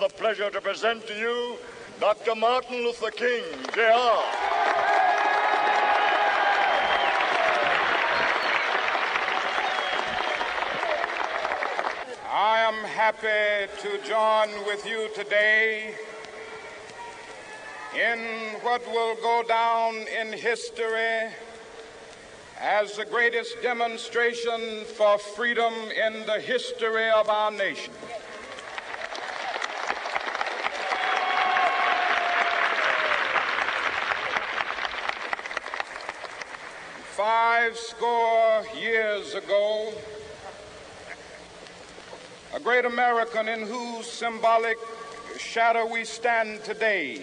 the pleasure to present to you Dr. Martin Luther King, Jr. I am happy to join with you today in what will go down in history as the greatest demonstration for freedom in the history of our nation. Five score years ago, a great American in whose symbolic shadow we stand today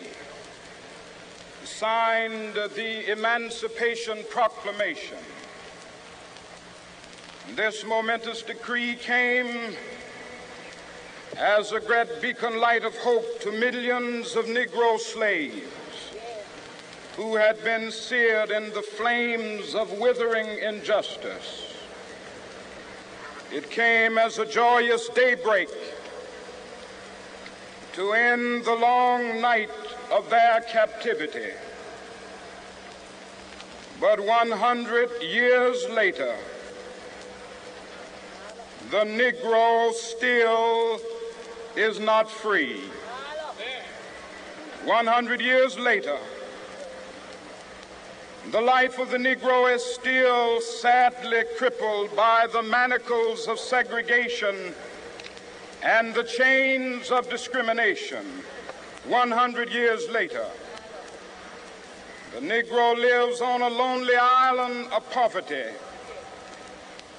signed the Emancipation Proclamation. This momentous decree came as a great beacon light of hope to millions of Negro slaves who had been seared in the flames of withering injustice. It came as a joyous daybreak to end the long night of their captivity. But 100 years later, the Negro still is not free. 100 years later, the life of the Negro is still sadly crippled by the manacles of segregation and the chains of discrimination. 100 years later, the Negro lives on a lonely island of poverty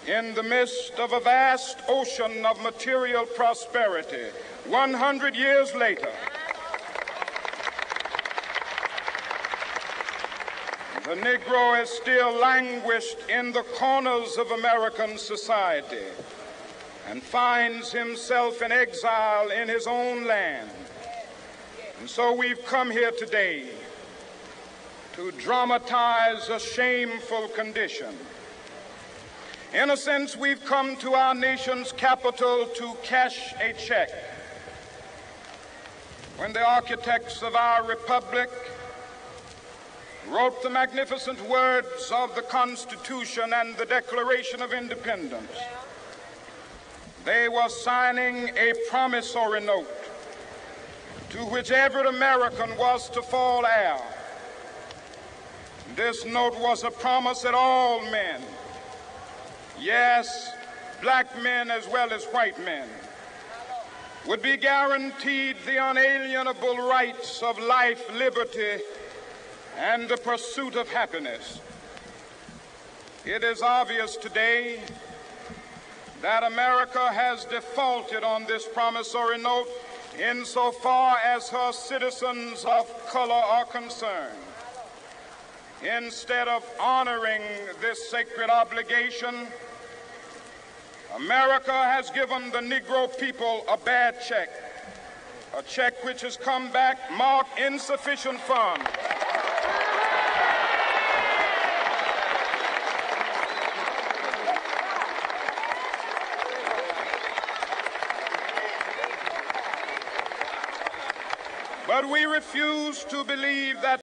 in the midst of a vast ocean of material prosperity. 100 years later, the Negro is still languished in the corners of American society and finds himself in exile in his own land. And so we've come here today to dramatize a shameful condition. In a sense, we've come to our nation's capital to cash a check. When the architects of our republic wrote the magnificent words of the Constitution and the Declaration of Independence, they were signing a promissory note to which every American was to fall heir. This note was a promise that all men, yes, black men as well as white men, would be guaranteed the unalienable rights of life, liberty, and the pursuit of happiness. It is obvious today that America has defaulted on this promissory note insofar as her citizens of color are concerned. Instead of honoring this sacred obligation, America has given the Negro people a bad check, a check which has come back marked insufficient funds. But we refuse to believe that